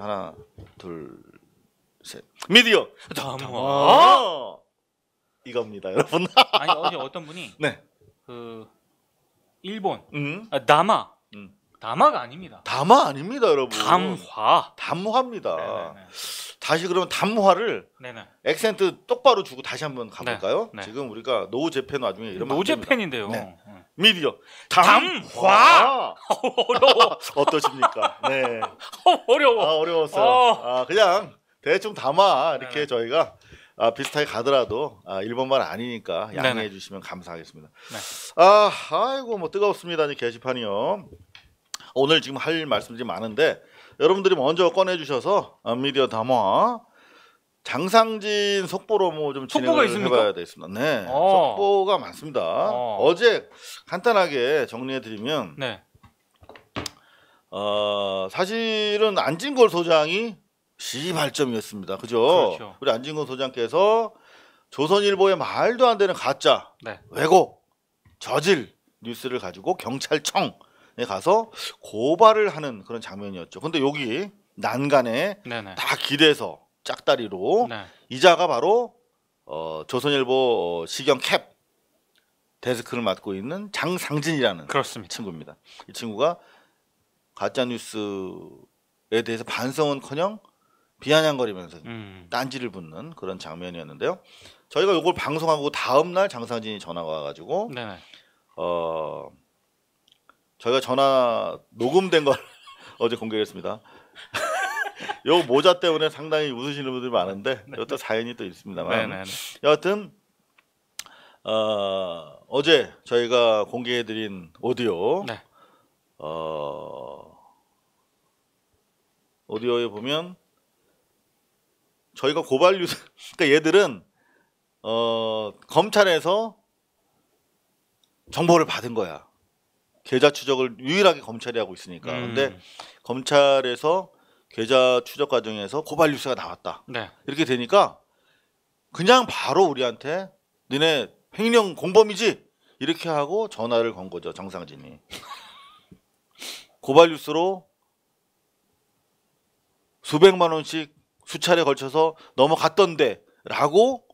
하나, 둘, 셋. 미디어 담화. 이겁니다, 여러분. 아니 어제 어떤 분이 네. 그 일본 담화 담화가 아닙니다. 담화 아닙니다, 여러분. 담화. 담화입니다. 네네네. 다시 그러면 담화를 네네. 액센트 똑바로 주고 다시 한번 가볼까요? 네. 지금 우리가 노제팬 와중에 이러면 노제팬인데요. 네. 미디어 담화. 어려워. 어떠십니까? 네. 어려워. 어려웠어요. 그냥 대충 담아 이렇게 네네. 저희가 비슷하게 가더라도 일본말 아니니까 양해해 네네. 주시면 감사하겠습니다. 네. 아이고 뭐 뜨겁습니다. 이 게시판이요. 오늘 지금 할 말씀들이 많은데 여러분들이 먼저 꺼내 주셔서 미디어 담화 장상진 속보로 뭐 좀 속보가 진행을 있습니까? 해봐야 되겠습니다. 네, 속보가 많습니다. 어제 간단하게 정리해 드리면 네. 사실은 안진걸 소장이 시발점이었습니다. 그죠? 그렇죠. 우리 안진걸 소장께서 조선일보의 말도 안 되는 가짜, 네. 왜곡, 저질 뉴스를 가지고 경찰청에 가서 고발을 하는 그런 장면이었죠. 근데 여기 난간에 네네. 다 기대서 짝다리로 네. 이자가 바로 조선일보 시경 캡 데스크를 맡고 있는 장상진이라는 그렇습니다. 친구입니다. 이 친구가 가짜 뉴스에 대해서 반성은커녕 비아냥거리면서 딴지를 붙는 그런 장면이었는데요. 저희가 이걸 방송하고 다음 날 장상진이 전화가 와가지고 네네. 저희가 전화 녹음된 걸 어제 공개했습니다. 요 모자 때문에 상당히 웃으시는 분들이 많은데 이것도 사연이 또 있습니다만 네네. 여하튼 어제 저희가 공개해드린 오디오 네. 오디오에 보면 저희가 고발 뉴스 그러니까 얘들은 검찰에서 정보를 받은 거야. 계좌 추적을 유일하게 검찰이 하고 있으니까. 근데 검찰에서 계좌 추적 과정에서 고발 뉴스가 나왔다. 네. 이렇게 되니까 그냥 바로 우리한테 너네 횡령 공범이지? 이렇게 하고 전화를 건 거죠. 정상진이. 고발 뉴스로 수백만 원씩 수차례 걸쳐서 넘어갔던데 라고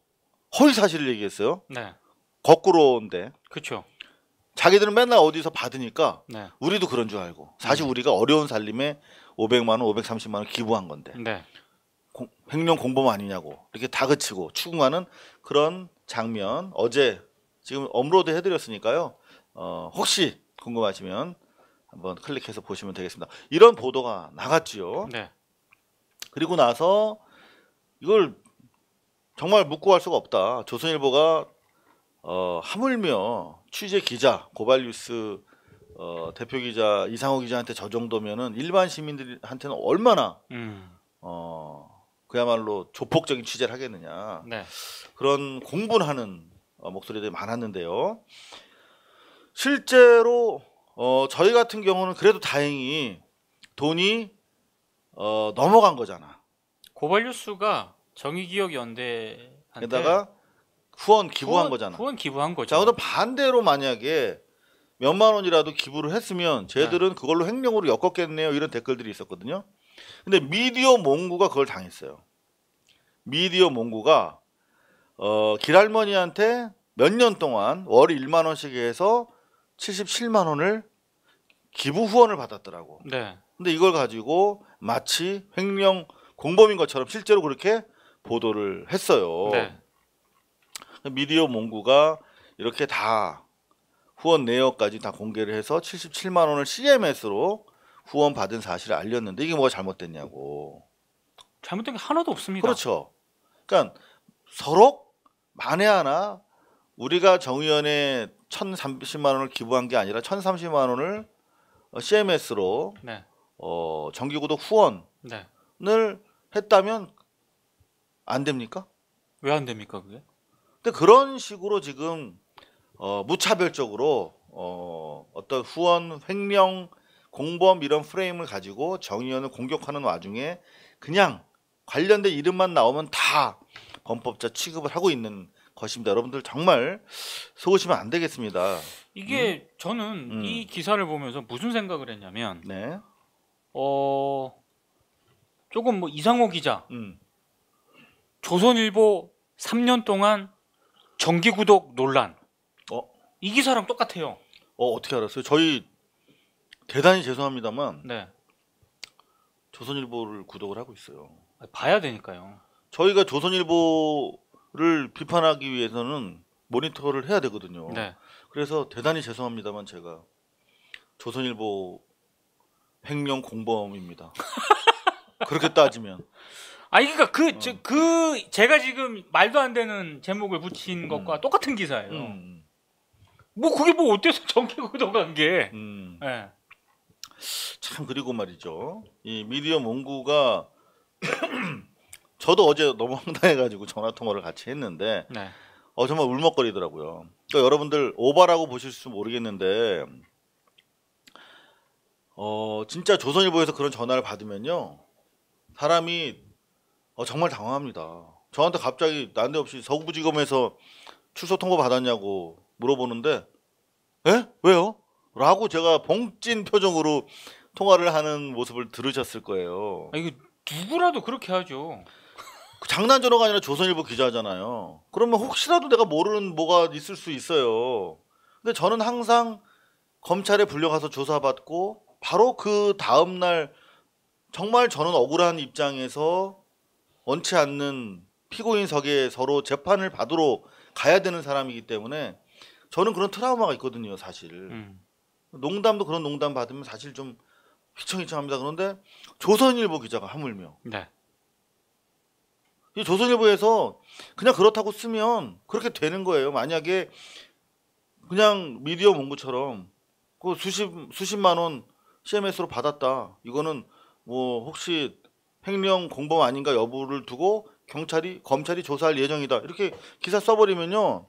허위사실을 얘기했어요. 네. 거꾸로인데 그렇죠. 자기들은 맨날 어디서 받으니까 네. 우리도 그런 줄 알고 사실 우리가 어려운 살림에 500만 원, 530만 원 기부한 건데 네. 횡령 공범 아니냐고 이렇게 다그치고 추궁하는 그런 장면 어제 지금 업로드 해드렸으니까요. 혹시 궁금하시면 한번 클릭해서 보시면 되겠습니다. 이런 보도가 나갔지요. 네. 그리고 나서 이걸 정말 묻고 할 수가 없다. 조선일보가 하물며 취재 기자 고발뉴스 대표 기자 이상호 기자한테 저 정도면은 일반 시민들한테는 얼마나 그야말로 조폭적인 취재를 하겠느냐. 네. 그런 공분하는 목소리들이 많았는데요. 실제로 저희 같은 경우는 그래도 다행히 돈이 넘어간 거잖아. 고발뉴스가 정의기억연대한테 게다가 후원 기부한 거잖아. 후원 기부한 거죠. 자, 그럼 반대로 만약에 몇만 원이라도 기부를 했으면 쟤들은 그걸로 횡령으로 엮었겠네요. 이런 댓글들이 있었거든요. 근데 미디어 몽구가 그걸 당했어요. 미디어 몽구가 길할머니한테 몇 년 동안 월 1만 원씩 해서 77만 원을 기부 후원을 받았더라고. 네. 근데 이걸 가지고 마치 횡령 공범인 것처럼 실제로 그렇게 보도를 했어요. 네. 미디어 몽구가 이렇게 다 후원 내역까지 다 공개를 해서 77만 원을 CMS로 후원 받은 사실을 알렸는데 이게 뭐가 잘못됐냐고. 잘못된 게 하나도 없습니다. 그렇죠. 그러니까 서로 만에 하나 우리가 정의연에 1,030만 원을 기부한 게 아니라 1,030만 원을 CMS로 네. 정기구독 후원을 네. 했다면 안 됩니까? 왜 안 됩니까 그게? 근데 그런 식으로 지금 무차별적으로 어떤 후원, 횡령, 공범 이런 프레임을 가지고 정의연을 공격하는 와중에 그냥 관련된 이름만 나오면 다 범법자 취급을 하고 있는 것입니다. 여러분들 정말 속으시면 안 되겠습니다. 이게 저는 이 기사를 보면서 무슨 생각을 했냐면 네. 조금 뭐 이상호 기자, 음. 조선일보 3년 동안 정기 구독 논란. 어, 이 기사랑 똑같아요. 어떻게 알았어요? 저희 대단히 죄송합니다만 네. 조선일보를 구독을 하고 있어요. 봐야 되니까요. 저희가 조선일보를 비판하기 위해서는 모니터를 해야 되거든요. 네. 그래서 대단히 죄송합니다만 제가 조선일보 횡령 공범입니다. 그렇게 따지면. 아니 그러니까 제가 지금 말도 안 되는 제목을 붙인 것과 똑같은 기사예요. 뭐 그게 뭐 어때서 정기 구독한 게? 네. 참 그리고 말이죠. 이 미디어 몽구가 저도 어제 너무 황당해가지고 전화 통화를 같이 했는데 네. 정말 울먹거리더라고요. 그러니까 여러분들 오바라고 보실지 모르겠는데 진짜 조선일보에서 그런 전화를 받으면요 사람이 정말 당황합니다. 저한테 갑자기 난데없이 서부지검에서 출석 통보 받았냐고 물어보는데 에? 왜요? 라고 제가 봉찐 표정으로 통화를 하는 모습을 들으셨을 거예요. 이거 누구라도 그렇게 하죠. 장난 전화가 아니라 조선일보 기자잖아요. 그러면 혹시라도 내가 모르는 뭐가 있을 수 있어요. 근데 저는 항상 검찰에 불려가서 조사받고 바로 그 다음날 정말 저는 억울한 입장에서 원치 않는 피고인석에 서로 재판을 받으러 가야 되는 사람이기 때문에 저는 그런 트라우마가 있거든요, 사실. 농담도 그런 농담 받으면 사실 좀 휘청휘청합니다. 그런데 조선일보 기자가 하물며 네. 이 조선일보에서 그냥 그렇다고 쓰면 그렇게 되는 거예요. 만약에 그냥 미디어 몽구처럼 그 수십만 원 CMS로 받았다. 이거는 뭐 혹시 횡령 공범 아닌가 여부를 두고 검찰이 조사할 예정이다. 이렇게 기사 써버리면요.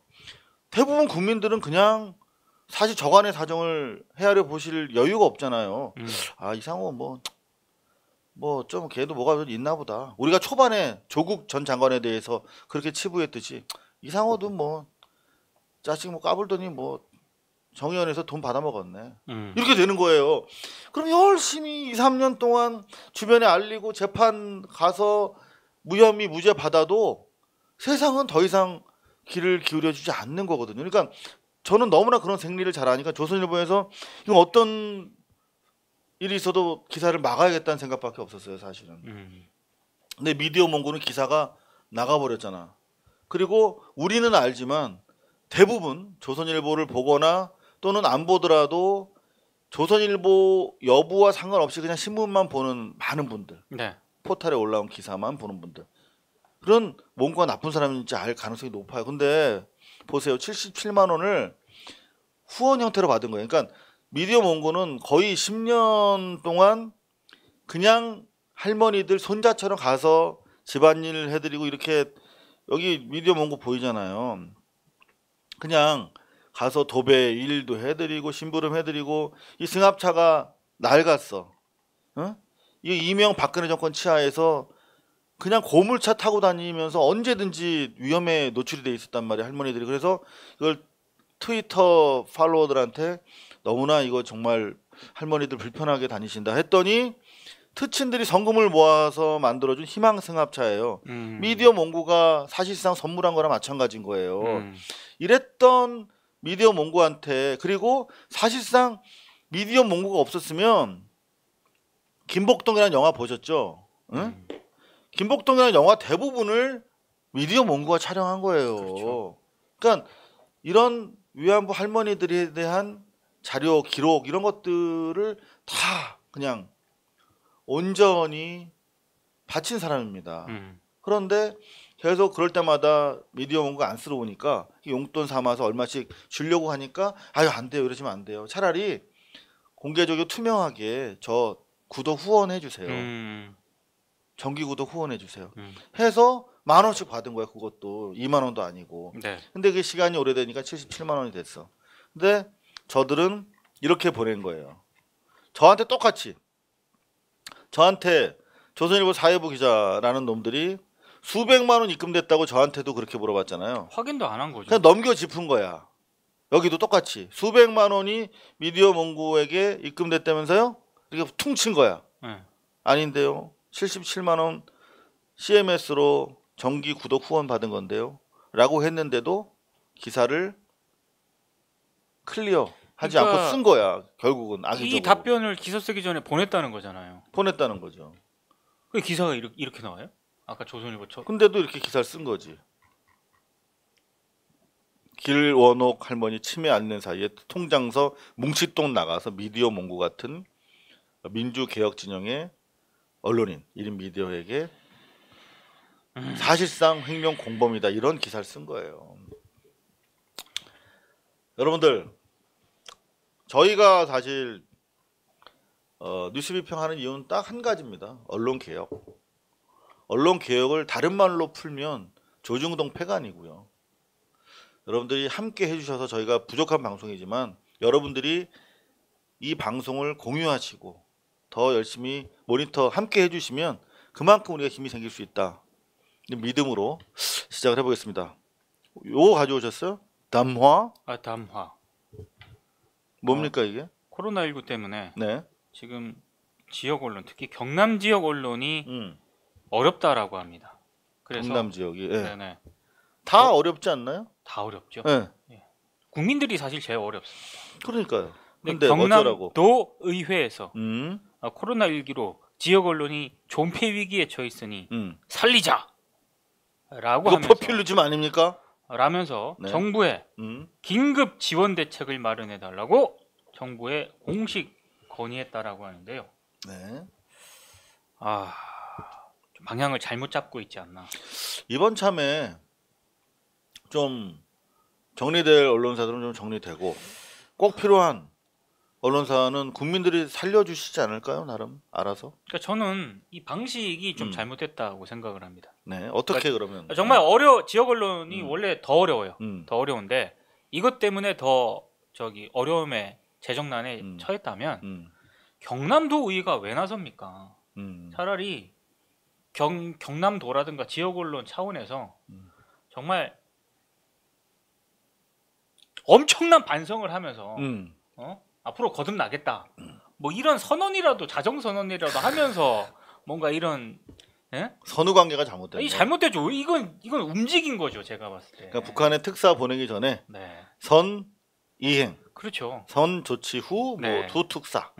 대부분 국민들은 그냥 사실 저간의 사정을 헤아려 보실 여유가 없잖아요. 이상호 뭐 좀 걔도 뭐가 있나 보다. 우리가 초반에 조국 전 장관에 대해서 그렇게 치부했듯이 이상호도 뭐 자식 뭐 까불더니 뭐 정의원에서 돈 받아 먹었네. 이렇게 되는 거예요. 그럼 열심히 2, 3년 동안 주변에 알리고 재판 가서 무혐의 무죄 받아도 세상은 더 이상 귀를 기울여 주지 않는 거거든요. 그러니까 저는 너무나 그런 생리를 잘 아니까 조선일보에서 이건 어떤 일이 있어도 기사를 막아야겠다는 생각밖에 없었어요, 사실은. 근데 미디어 몽고는 기사가 나가버렸잖아. 그리고 우리는 알지만 대부분 조선일보를 보거나 또는 안 보더라도 조선일보 여부와 상관없이 그냥 신문만 보는 많은 분들, 네. 포털에 올라온 기사만 보는 분들, 그런 몽고가 나쁜 사람인지 알 가능성이 높아요. 근데 보세요, 77만 원을 후원 형태로 받은 거예요. 그러니까 미디어 몽고는 거의 10년 동안 그냥 할머니들 손자처럼 가서 집안일 해드리고 이렇게, 여기 미디어 몽고 보이잖아요. 그냥 가서 도배 일도 해드리고 심부름 해드리고, 이 승합차가 낡았어. 이 이명박근혜 정권 치하에서 그냥 고물차 타고 다니면서 언제든지 위험에 노출이 돼 있었단 말이에요, 할머니들이. 그래서 이걸 트위터 팔로워들한테 너무나 이거 정말 할머니들 불편하게 다니신다 했더니 특친들이 성금을 모아서 만들어준 희망 승합차예요. 미디어 몽고가 사실상 선물한 거랑 마찬가지인 거예요. 이랬던 미디어 몽고한테, 그리고 사실상 미디어 몽고가 없었으면 김복동이라는 영화 보셨죠? 응? 김복동이라는 영화 대부분을 미디어 몽고가 촬영한 거예요. 그렇죠. 그러니까 이런 위안부 할머니들에 대한 자료, 기록 이런 것들을 다 그냥 온전히 바친 사람입니다. 그런데 계속 그럴 때마다 미디어 몽고가 안쓰러우니까 용돈 삼아서 얼마씩 주려고 하니까 아유 안 돼요, 이러시면 안 돼요. 차라리 공개적이고 투명하게 저 구독 후원해 주세요. 정기 구독 후원해 주세요. 해서 10,000원씩 받은 거야. 그것도 2만 원도 아니고. 네. 근데 그 시간이 오래되니까 77만 원이 됐어. 근데 저들은 이렇게 보낸 거예요. 저한테 똑같이, 저한테 조선일보 사회부 기자라는 놈들이 수백만 원 입금됐다고 저한테도 그렇게 물어봤잖아요. 확인도 안 한 거죠. 그냥 넘겨 짚은 거야. 여기도 똑같이 수백만 원이 미디어 몽고에게 입금됐다면서요? 이렇게 퉁친 거야. 네. 아닌데요. 77만 원 CMS로 정기 구독 후원 받은 건데요. 라고 했는데도 기사를 클리어 하지 그러니까 않고 쓴 거야. 결국은 이 악의적으로. 답변을 기사 쓰기 전에 보냈다는 거잖아요. 보냈다는 거죠. 그 기사가 이렇게 나와요? 아까 조선일보처럼. 근데도 이렇게 기사를 쓴 거지. 길원옥 할머니 치매 앓는 사이에 통장서 뭉칫돈 나가서 미디어 몽고 같은 민주개혁 진영의 언론인 1인 미디어에게 사실상 횡령 공범이다 이런 기사를 쓴 거예요. 여러분들 저희가 사실 뉴스 비평하는 이유는 딱 한 가지입니다. 언론 개혁. 언론 개혁을 다른 말로 풀면 조중동 폐간이고요. 여러분들이 함께 해주셔서 저희가 부족한 방송이지만 여러분들이 이 방송을 공유하시고 더 열심히 모니터 함께 해주시면 그만큼 우리가 힘이 생길 수 있다. 믿음으로 시작을 해보겠습니다. 요거 가져오셨어요? 담화? 담화. 뭡니까 이게? 코로나19 때문에 네. 지금 지역 언론, 특히 경남 지역 언론이 어렵다라고 합니다. 그래서 경남 지역이 네. 네네. 다 어렵지 않나요? 다 어렵죠. 네. 예. 국민들이 사실 제일 어렵습니다. 그러니까요. 근데 경남도 어쩌라고? 의회에서 코로나19로 지역 언론이 존폐 위기에 처했으니 살리자라고 이거 하면서 포퓰리즘 아닙니까? 라면서 네. 정부에 긴급 지원 대책을 마련해 달라고 정부에 공식 건의했다라고 하는데요. 네. 좀 방향을 잘못 잡고 있지 않나. 이번 참에 좀 정리될 언론사들은 좀 정리되고 꼭 필요한 언론사는 국민들이 살려주시지 않을까요? 나름 알아서. 그러니까 저는 이 방식이 좀 잘못됐다고 생각을 합니다. 네, 어떻게 그러면? 정말 지역 언론이 원래 더 어려워요. 더 어려운데 이것 때문에 더 어려움에 재정난에 처했다면 경남도 의회가 왜 나섭니까? 차라리 경남도라든가 지역 언론 차원에서 정말 엄청난 반성을 하면서 앞으로 거듭나겠다. 뭐 이런 선언이라도 자정 선언이라도 하면서 뭔가 이런 선후 관계가 잘못된. 이 잘못되죠. 이건 움직인 거죠. 제가 봤을 때. 그러니까 북한에 특사 보내기 전에 네. 선 이행. 그렇죠. 선 조치 후 뭐 네. 두 특사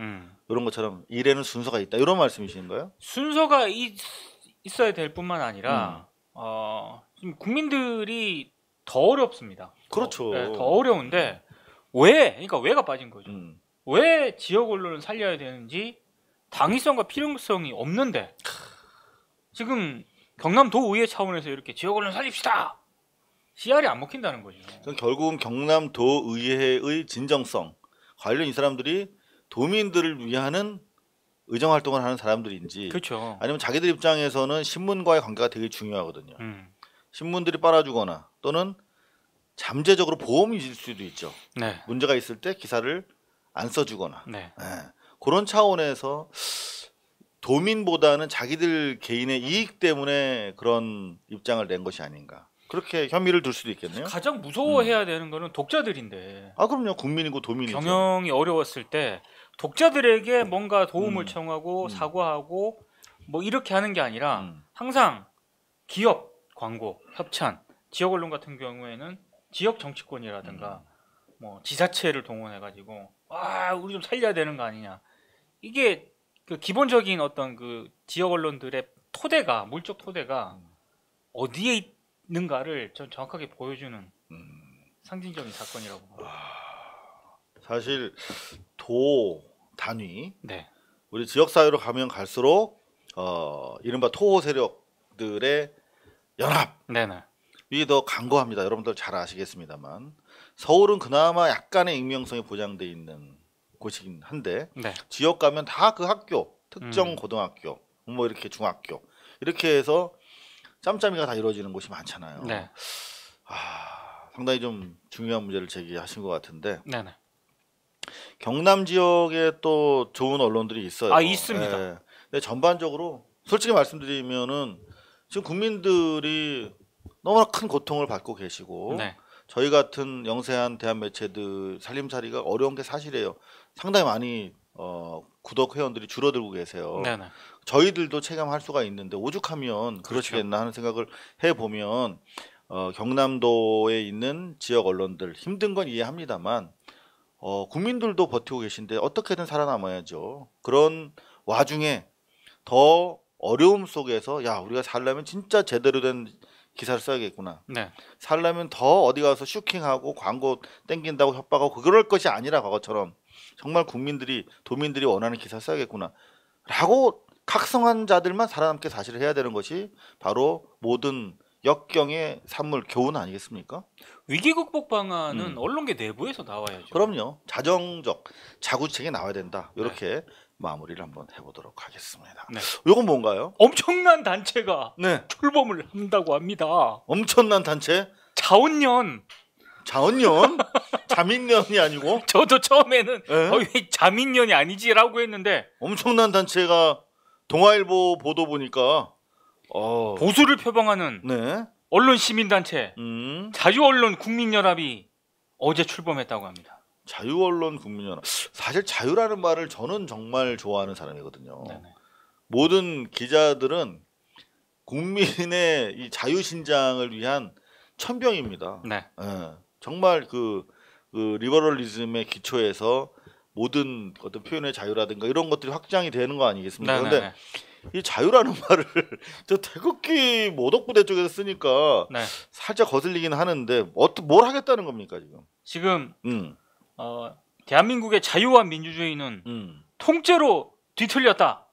이런 것처럼 일에는 순서가 있다 이런 말씀이신 거예요? 순서가 있어야 될 뿐만 아니라 지금 국민들이 더 어렵습니다. 그렇죠. 더 어려운데 그러니까 왜가 빠진 거죠. 왜 지역 언론을 살려야 되는지 당위성과 필요성이 없는데 지금 경남도 의회 차원에서 이렇게 지역 언론 살립시다. CR이 안 먹힌다는 거죠. 결국은 경남도 의회의 진정성 관련 이 사람들이 도민들을 위하는 의정 활동을 하는 사람들인지 그렇죠. 아니면 자기들 입장에서는 신문과의 관계가 되게 중요하거든요. 신문들이 빨아주거나 또는 잠재적으로 보험이 질 수도 있죠. 네. 문제가 있을 때 기사를 안 써주거나 네. 그런 차원에서 도민보다는 자기들 개인의 이익 때문에 그런 입장을 낸 것이 아닌가. 그렇게 혐의를 둘 수도 있겠네요. 가장 무서워해야 되는 거는 독자들인데. 그럼요. 국민이고 도민이죠. 경영이 어려웠을 때 독자들에게 뭔가 도움을 청하고 사과하고 뭐 이렇게 하는 게 아니라 항상 기업 광고, 협찬, 지역 언론 같은 경우에는 지역 정치권이라든가 뭐 지자체를 동원해 가지고 우리 좀 살려야 되는 거 아니냐. 이게 그 기본적인 어떤 그 지역 언론들의 토대가 물적 토대가 어디에 있는가를 전 정확하게 보여주는 상징적인 사건이라고 봅니다. 사실 도 단위 네. 우리 지역 사회로 가면 갈수록 이른바 토호 세력들의 연합 네네. 이게 더 강고합니다. 여러분들 잘 아시겠습니다만 서울은 그나마 약간의 익명성이 보장돼 있는 곳이긴 한데 네. 지역 가면 다 그 학교 특정 고등학교 뭐 이렇게 중학교 이렇게 해서 짬짬이가 다 이루어지는 곳이 많잖아요. 네. 상당히 좀 중요한 문제를 제기하신 것 같은데 네네. 경남 지역에 또 좋은 언론들이 있어요. 있습니다. 네. 근데 전반적으로 솔직히 말씀드리면은 지금 국민들이 너무나 큰 고통을 받고 계시고 네. 저희 같은 영세한 대한 매체들 살림살이가 어려운 게 사실이에요. 상당히 많이 구독 회원들이 줄어들고 계세요. 네네. 저희들도 체감할 수가 있는데 오죽하면 그렇죠. 그러시겠나 하는 생각을 해보면 경남도에 있는 지역 언론들 힘든 건 이해합니다만 국민들도 버티고 계신데 어떻게든 살아남아야죠. 그런 와중에 더 어려움 속에서 야 우리가 살려면 진짜 제대로 된 기사를 써야겠구나. 네. 살려면 더 어디 가서 슈킹하고 광고 땡긴다고 협박하고 그럴 것이 아니라 과거처럼 정말 도민들이 원하는 기사 써야겠구나 라고 각성한 자들만 살아남게 사실을 해야 되는 것이 바로 모든 역경의 산물 교훈 아니겠습니까? 위기 극복 방안은 언론계 내부에서 나와야죠. 그럼요. 자정적 자구책이 나와야 된다. 이렇게 마무리를 한번 해보도록 하겠습니다. 네. 이건 뭔가요? 엄청난 단체가 네. 출범을 한다고 합니다. 엄청난 단체? 자원련. 자원련? 자민련이 아니고? 저도 처음에는 네? 왜 자민련이 아니지라고 했는데 엄청난 단체가 동아일보 보도 보니까 보수를 표방하는 네. 언론 시민단체 자유언론 국민연합이 어제 출범했다고 합니다. 자유언론 국민연합. 사실 자유라는 말을 저는 정말 좋아하는 사람이거든요. 네네. 모든 기자들은 국민의 이 자유신장을 위한 천병입니다. 네. 예, 정말 그 리버럴리즘의 기초에서 모든 어떤 표현의 자유라든가 이런 것들이 확장이 되는 거 아니겠습니까? 그런데 이 자유라는 말을 저 태극기 모독부대 쪽에서 쓰니까 네. 살짝 거슬리긴 하는데 뭘 하겠다는 겁니까 지금? 지금 대한민국의 자유와 민주주의는 통째로 뒤틀렸다.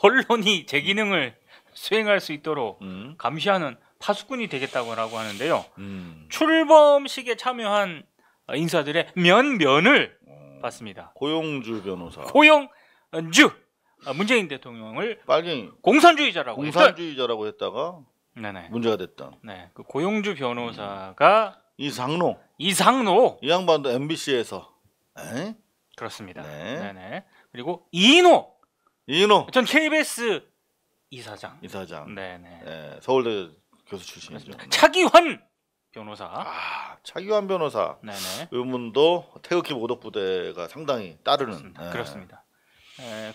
언론이 제 기능을 수행할 수 있도록 감시하는 파수꾼이 되겠다고 하는데요. 출범식에 참여한 인사들의 면면을 봤습니다. 고용주 변호사. 고용주 문재인 대통령을 빨갱이 공산주의자라고 했다가 네네. 문제가 됐다. 네, 그 고용주 변호사가 이상로 이 양반도 MBC에서 그렇습니다. 네. 네네. 그리고 이인호 전 KBS 이사장. 네네. 네, 서울대 교수 출신이죠. 차기환 변호사. 차기환 변호사. 네네. 이분도 태극기 모독부대가 상당히 따르는. 그렇습니다.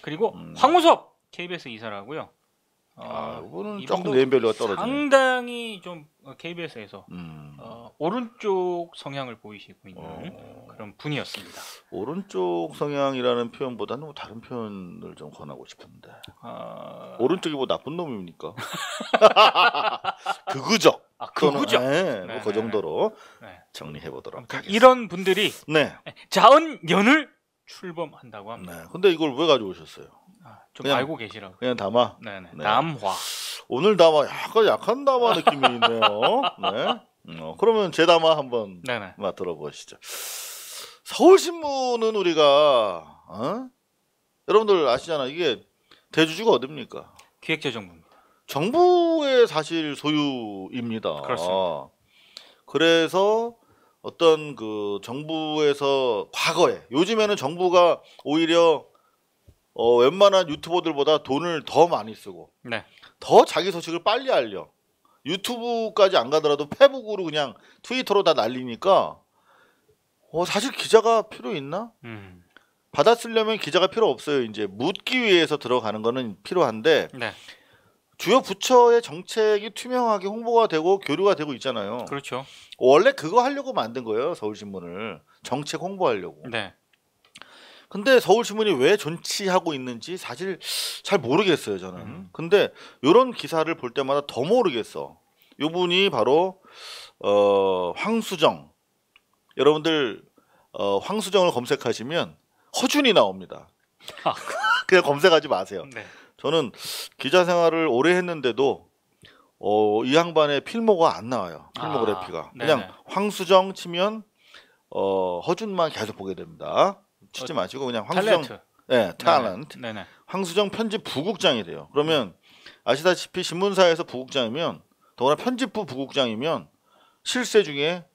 그리고 황우섭 KBS 이사라고요. 이분은 조금 네임밸류가 떨어지네. 상당히 좀 KBS에서 오른쪽 성향을 보이시고 있는 그런 분이었습니다. 오른쪽 성향이라는 표현보다는 뭐 다른 표현을 좀 권하고 싶은데. 오른쪽이 뭐 나쁜 놈입니까? 극우적. 극우적. 네, 그 정도로 정리해 보도록 하겠습니다. 이런 분들이 자원연을 출범한다고 합니다. 네. 근데 이걸 왜 가져오셨어요? 좀 알고 계시라고. 그냥 담아. 네네. 담화. 오늘 담아 약간 담아 느낌이 있네요. 네. 그러면 제 담아 한번 들어보시죠. 서울신문은 우리가 여러분들 아시잖아. 이게 대주주가 어딥니까? 기획재정부입니다. 정부의 사실 소유입니다. 그렇습니다. 그래서 어떤 그 정부에서 과거에 요즘에는 정부가 오히려 웬만한 유튜버들보다 돈을 더 많이 쓰고 더 자기 소식을 빨리 알려. 유튜브까지 안 가더라도 페북으로 그냥 트위터로 다 날리니까 사실 기자가 필요 있나? 받아쓰려면 기자가 필요 없어요. 이제 묻기 위해서 들어가는 거는 필요한데 주요 부처의 정책이 투명하게 홍보가 되고 교류가 되고 있잖아요. 그렇죠. 원래 그거 하려고 만든 거예요. 서울신문을. 정책 홍보하려고. 근데 서울신문이 왜 존치하고 있는지 사실 잘 모르겠어요. 저는. 근데 이런 기사를 볼 때마다 더 모르겠어. 이분이 바로 황수정. 여러분들 황수정을 검색하시면 허준이 나옵니다. 그냥 검색하지 마세요. 저는 기자 생활을 오래 했는데도 이 양반의 필모가 안 나와요. 필모그래피가. 그냥 황수정 치면 허준만 계속 보게 됩니다. 치지 마시고 그냥 황수정 탤런트. 황수정 편집 부국장이 돼요. 그러면 아시다시피 신문사에서 부국장이면 더구나 편집부 부국장이면 실세 중에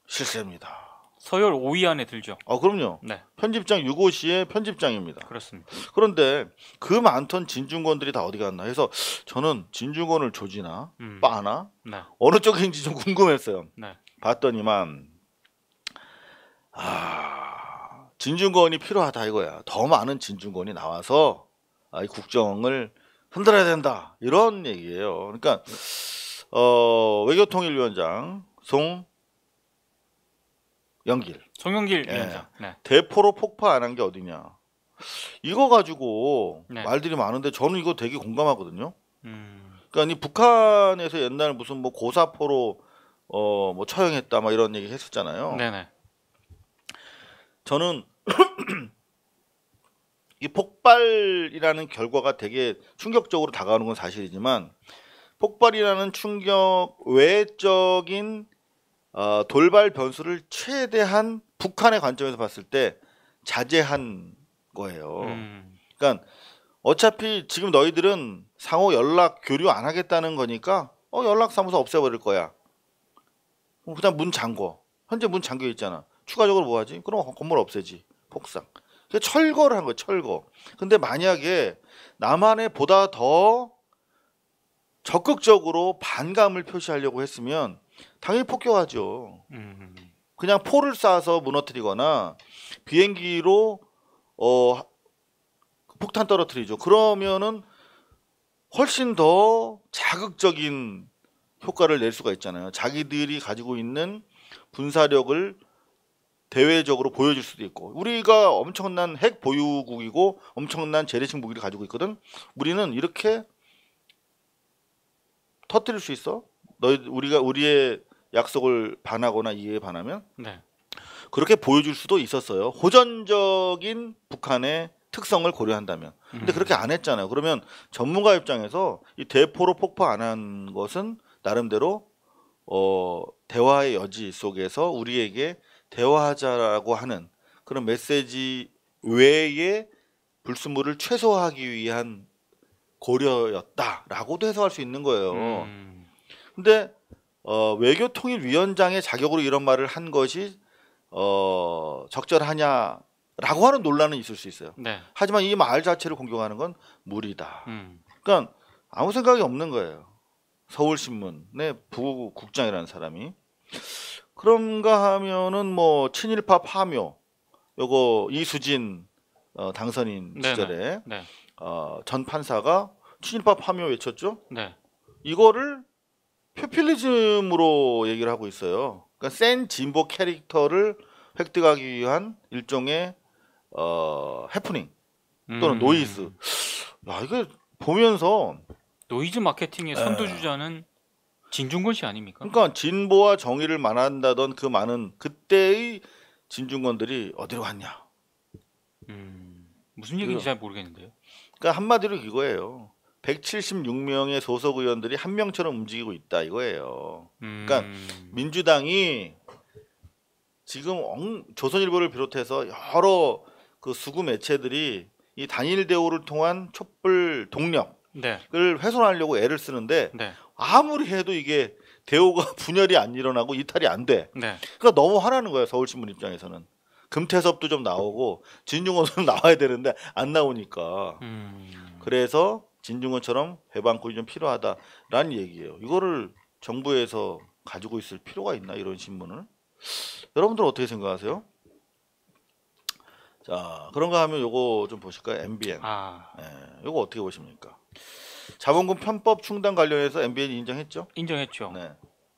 실세입니다. 서열 5위 안에 들죠. 그럼요. 편집장 6호시의 편집장입니다. 그렇습니다. 그런데 그 많던 진중권들이 다 어디 갔나 해서 저는 진중권을 조지나 빠나 어느 쪽인지 좀 궁금했어요. 봤더니만 진중권이 필요하다 이거야. 더 많은 진중권이 나와서 이 국정을 흔들어야 된다 이런 얘기예요. 그러니까 외교통일위원장 송영길 예. 위원장. 네. 대포로 폭파 안 한 게 어디냐. 이거 가지고 네. 말들이 많은데 저는 이거 되게 공감하거든요. 그러니까 이 북한에서 옛날 무슨 뭐 고사포로 뭐 처형했다 막 이런 얘기 했었잖아요. 네네. 저는 이 폭발이라는 결과가 되게 충격적으로 다가오는 건 사실이지만 폭발이라는 충격 외적인 돌발 변수를 최대한 북한의 관점에서 봤을 때 자제한 거예요. 그러니까 어차피 지금 너희들은 상호 연락 교류 안 하겠다는 거니까 연락사무소 없애버릴 거야. 그냥 문 잠궈. 현재 문 잠겨 있잖아. 추가적으로 뭐 하지? 그럼 건물 없애지. 폭삭. 철거를 한 거예요. 철거. 근데 만약에 남한에 보다 더 적극적으로 반감을 표시하려고 했으면 당연히 폭격하죠. 그냥 포를 쏴서 무너뜨리거나 비행기로 폭탄 떨어뜨리죠. 그러면은 훨씬 더 자극적인 효과를 낼 수가 있잖아요. 자기들이 가지고 있는 군사력을 대외적으로 보여줄 수도 있고, 우리가 엄청난 핵 보유국이고 엄청난 재래식 무기를 가지고 있거든. 우리는 이렇게 터뜨릴 수 있어. 우리가 우리의 약속을 반하거나 이해에 반하면 네. 그렇게 보여줄 수도 있었어요. 호전적인 북한의 특성을 고려한다면. 근데 그렇게 안 했잖아요. 그러면 전문가 입장에서 이 대포로 폭파 안 한 것은 나름대로 대화의 여지 속에서 우리에게 대화하자라고 하는 그런 메시지 외에 불순물을 최소화하기 위한 고려였다라고도 해석할 수 있는 거예요. 근데 외교통일위원장의 자격으로 이런 말을 한 것이 적절하냐라고 하는 논란은 있을 수 있어요. 네. 하지만 이 말 자체를 공격하는 건 무리다. 그러니까 아무 생각이 없는 거예요. 서울신문의 부국장이라는 사람이. 그런가 하면은 뭐 친일파 파묘 요거 이수진 당선인 시절에 네. 전 판사가 친일파 파묘 외쳤죠. 네. 이거를 표퓰리즘으로 얘기를 하고 있어요. 그러니까 센 진보 캐릭터를 획득하기 위한 일종의 해프닝 또는 노이즈. 야, 이거 보면서 노이즈 마케팅의 선두주자는 진중권 씨 아닙니까? 그러니까 진보와 정의를 말한다던 그 많은 그때의 진중권들이 어디로 갔냐. 무슨 얘기인지 잘 모르겠는데요. 그러니까 한마디로 이거예요. 176명의 소속 의원들이 한 명처럼 움직이고 있다 이거예요. 그러니까 민주당이 지금 조선일보를 비롯해서 여러 그 수구 매체들이 이 단일 대우를 통한 촛불 동력을 훼손하려고 애를 쓰는데 아무리 해도 이게 대우가 분열이 안 일어나고 이탈이 안 돼. 그러니까 너무 화나는 거예요. 서울신문 입장에서는. 금태섭도 좀 나오고 진중권도 나와야 되는데 안 나오니까. 그래서 진중권처럼 배반권이 좀 필요하다라는 얘기예요. 이거를 정부에서 가지고 있을 필요가 있나 이런 신문을? 여러분들 어떻게 생각하세요? 자, 그런가 하면 요거 좀 보실까요? MBN. 요거 어떻게 보십니까? 자본금 편법 충당 관련해서 MBN이 인정했죠? 인정했죠. 네.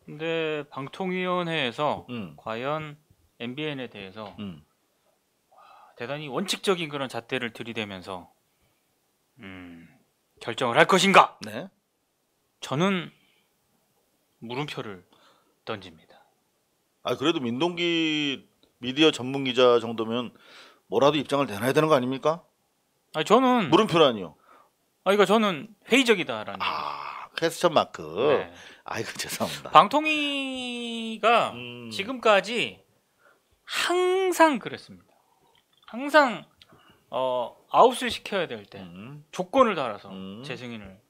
근데 방통위원회에서 과연 MBN에 대해서 대단히 원칙적인 그런 잣대를 들이대면서 결정을 할 것인가? 네. 저는 물음표를 던집니다. 그래도 민동기 미디어 전문 기자 정도면 뭐라도 입장을 내놔야 되는 거 아닙니까? 저는 물음표라니요. 그러니까 저는 회의적이다라는. 퀘스천 마크. 네. 아이고 죄송합니다. 방통위가 지금까지 항상 그랬습니다. 항상 아웃을 시켜야 될 때 조건을 달아서 재승인을.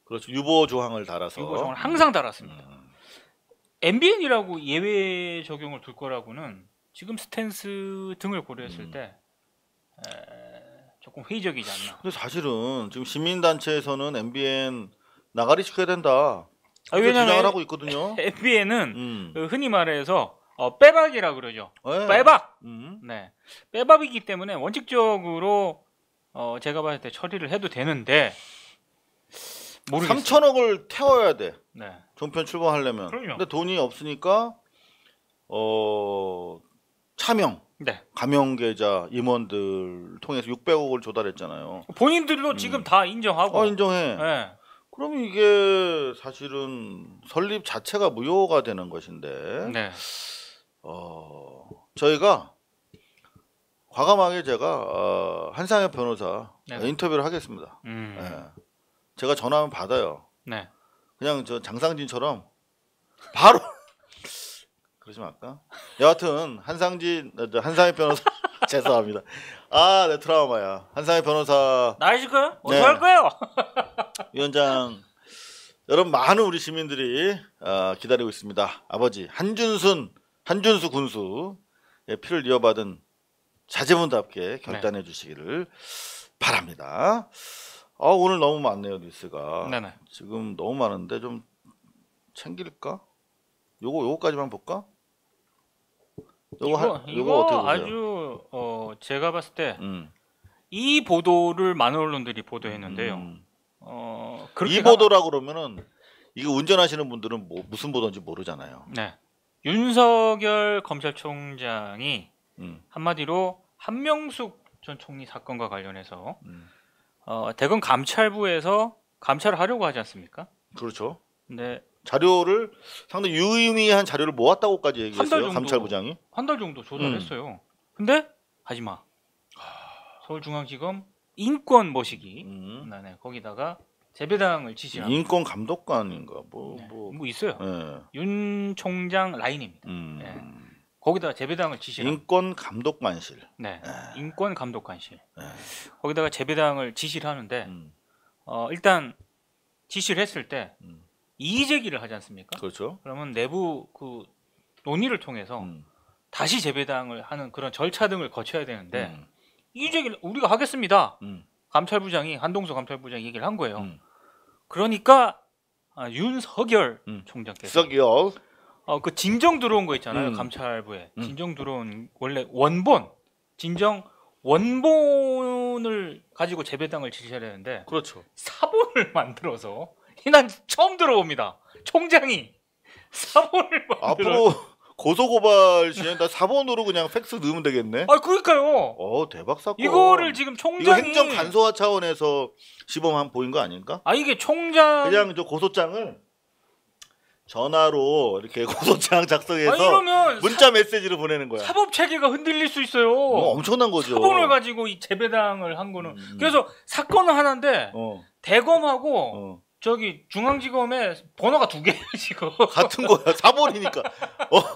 그렇죠. 유보 조항을 달아서. 유보 조항을 항상 달았습니다. MBN이라고 예외 적용을 둘 거라고는 지금 스탠스 등을 고려했을 때 조금 회의적이지 않나. 근데 사실은 지금 시민단체에서는 MBN 나가리 시켜야 된다. 왜냐하면 주장을 하고 있거든요. MBN은 흔히 말해서 빼박이라 그러죠. 네. 빼박. 네, 빼박이기 때문에 원칙적으로 제가 봤을 때 처리를 해도 되는데 모르겠어요. 3천억을 태워야 돼. 네, 종편 출범하려면. 그럼요. 근데 돈이 없으니까 차명, 네. 가명 계좌 임원들 통해서 600억을 조달했잖아요. 본인들도 지금 다 인정하고. 인정해. 네. 그럼 이게 사실은 설립 자체가 무효가 되는 것인데 네. 저희가 과감하게 제가 한상혁 변호사 네. 인터뷰를 하겠습니다. 네. 제가 전화하면 받아요. 네. 그냥 저 장상진처럼 바로 그러지 말까? 여하튼 한상혁 변호사 죄송합니다. 내 트라우마야. 한상혁 변호사 나으실 거예요? 네. 어떻게 할 거예요? 위원장 여러분 많은 우리 시민들이 기다리고 있습니다. 아버지 한준수 군수 피를 이어받은 자제분답게 결단해 주시기를 바랍니다. 오늘 너무 많네요 뉴스가. 네네. 지금 너무 많은데 좀 챙길까? 요거까지만 볼까? 이거 어떻게 보세요? 아주 제가 봤을 때 이 보도를 많은 언론들이 보도했는데요. 그렇게 이 보도라 그러면은 이거 운전하시는 분들은 무슨 보도인지 모르잖아요. 네. 윤석열 검찰총장이 한마디로 한명숙 전 총리 사건과 관련해서 대검 감찰부에서 감찰을 하려고 하지 않습니까? 그렇죠. 근데 자료를 상당히 유의미한 자료를 모았다고까지 한 달 얘기했어요. 정도. 감찰부장이. 한 달 정도 조달했어요. 근데 하지마. 서울중앙지검 인권 모시기. 네, 거기다가 재배당을 지시한. 인권 감독관인가 뭐 있어요. 네. 윤 총장 라인입니다. 네. 거기다가 재배당을 지시한. 인권 감독관실. 네. 인권 감독관실. 거기다가 재배당을 지시를 하는데 일단 지시를 했을 때 이의 제기를 하지 않습니까? 그렇죠. 그러면 내부 그 논의를 통해서 다시 재배당을 하는 그런 절차 등을 거쳐야 되는데 이의 제기를 우리가 하겠습니다. 감찰부장이 한동수 감찰부장이 얘기를 한 거예요. 그러니까 윤석열 총장께서 그 진정 들어온 거 있잖아요. 감찰부에 진정 들어온 원래 진정 원본을 가지고 재배당을 지시해야 되는데 그렇죠. 사본을 만들어서 난 처음 들어봅니다. 총장이 사본을 만들어. 앞으로 고소고발 시행다 사본으로 그냥 팩스 넣으면 되겠네. 그러니까요. 대박 사건. 이거를 지금 총장이 이거 행정 간소화 차원에서 시범한 보인 거 아닌가? 이게 총장 그냥 저 고소장을 전화로 이렇게 고소장 작성해서 이러면 문자 메시지를 보내는 거야. 사법 체계가 흔들릴 수 있어요. 엄청난 거죠. 사본을 가지고 이 재배당을 한 거는 그래서 사건은 하나인데 대검하고 저기 중앙지검에 번호가 2개예요 지금. 같은 거야. 사본이니까.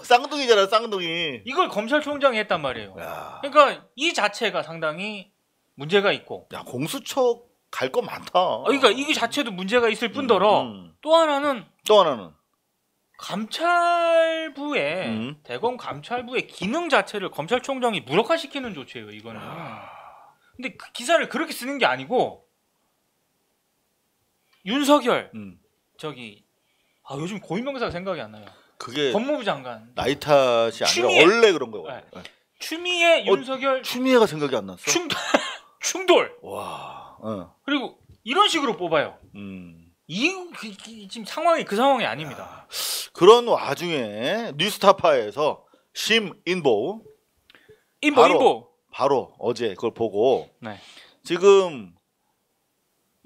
쌍둥이잖아 쌍둥이. 이걸 검찰총장이 했단 말이에요. 야. 그러니까 이 자체가 상당히 문제가 있고. 야 공수처 갈 거 많다. 그러니까 이게 자체도 문제가 있을 뿐더러 또 하나는 감찰부의 대검 감찰부의 기능 자체를 검찰총장이 무력화시키는 조치예요 이거는. 근데 그 기사를 그렇게 쓰는 게 아니고 윤석열 저기 요즘 고위명사가 생각이 안 나요. 그게 법무부 장관 나이 탓이 아니라 원래 그런 거예요. 네. 추미애 윤석열 추미애가 생각이 안 났어. 충돌. 와. 그리고 이런 식으로 뽑아요. 지금 상황이 그 상황이 아닙니다. 그런 와중에 뉴스타파에서 심인보 바로 어제 그걸 보고 지금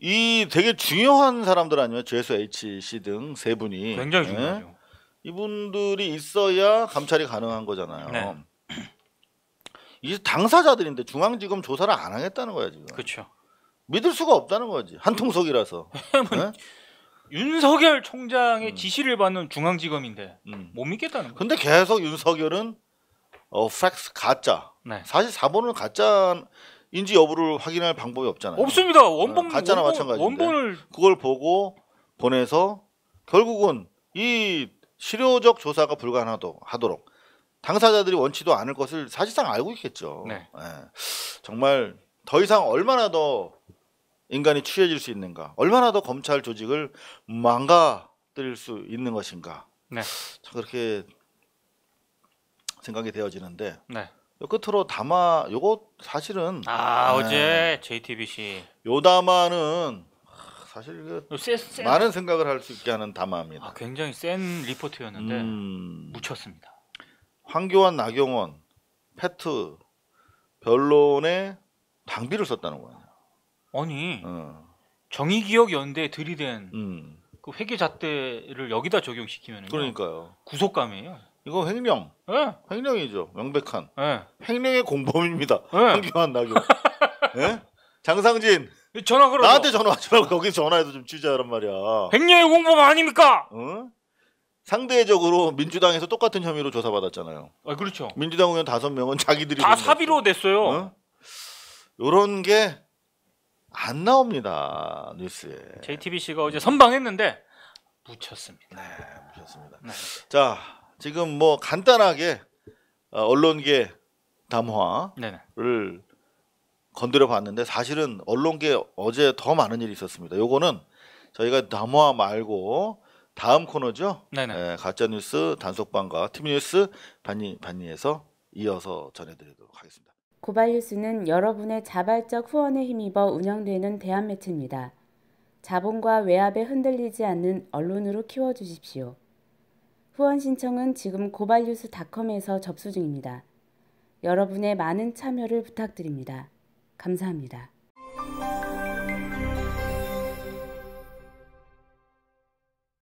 이 되게 중요한 사람들 아니면 죄수 HC 등 세 분이 굉장히 중요하죠. 이분들이 있어야 감찰이 가능한 거잖아요. 네. 이게 당사자들인데 중앙지검 조사를 안 하겠다는 거야 지금. 그렇죠. 믿을 수가 없다는 거지. 한통속이라서. 네? 윤석열 총장의 지시를 받는 중앙지검인데 못 믿겠다는 거예요. 근데 계속 윤석열은 팩스 가짜. 사실 사본은 가짜인지 여부를 확인할 방법이 없잖아요. 없습니다. 원본 가짜나 마찬가지인데. 원본을 그걸 보고 보내서 결국은 이 실효적 조사가 불가능하도록 당사자들이 원치도 않을 것을 사실상 알고 있겠죠. 정말 더 이상 얼마나 더 인간이 취해질 수 있는가, 얼마나 더 검찰 조직을 망가뜨릴 수 있는 것인가. 참 그렇게 생각이 되어지는데 네. 요 끝으로 담화 요거 사실은 어제 JTBC 요 담화는 사실 그 센 많은 생각을 할 수 있게 하는 담화입니다. 굉장히 센 리포트였는데 묻혔습니다. 황교안, 나경원, 패트 변론에 당비를 썼다는 거예요. 아니 정의기억연대에 들이댄 그 회계잣대를 여기다 적용시키면 그러니까요. 구속감이에요. 이거 횡령. 네. 횡령이죠. 명백한. 네. 횡령의 공범입니다. 네. 황교안, 나경원. 네? 장상진. 전화 걸어. 나한테 전화하지 말고 거기 전화해서 좀 취재하란 말이야. 횡령의 공범 아닙니까? 상대적으로 민주당에서 똑같은 혐의로 조사받았잖아요. 그렇죠. 민주당 의원 5명은 자기들이 다 사비로 냈어요. 요런 게 안 나옵니다. 뉴스에. JTBC가 어제 선방했는데 묻혔습니다. 네, 묻혔습니다. 네. 자, 지금 뭐 간단하게 언론계 담화를 건드려 봤는데 사실은 언론계 어제 더 많은 일이 있었습니다. 요거는 저희가 담화 말고 다음 코너죠. 네, 가짜뉴스 단속반과 TV뉴스 반니에서 이어서 전해드리도록 하겠습니다. 고발뉴스는 여러분의 자발적 후원에 힘입어 운영되는 대한매체입니다. 자본과 외압에 흔들리지 않는 언론으로 키워주십시오. 후원 신청은 지금 고발뉴스닷컴에서 접수 중입니다. 여러분의 많은 참여를 부탁드립니다. 감사합니다.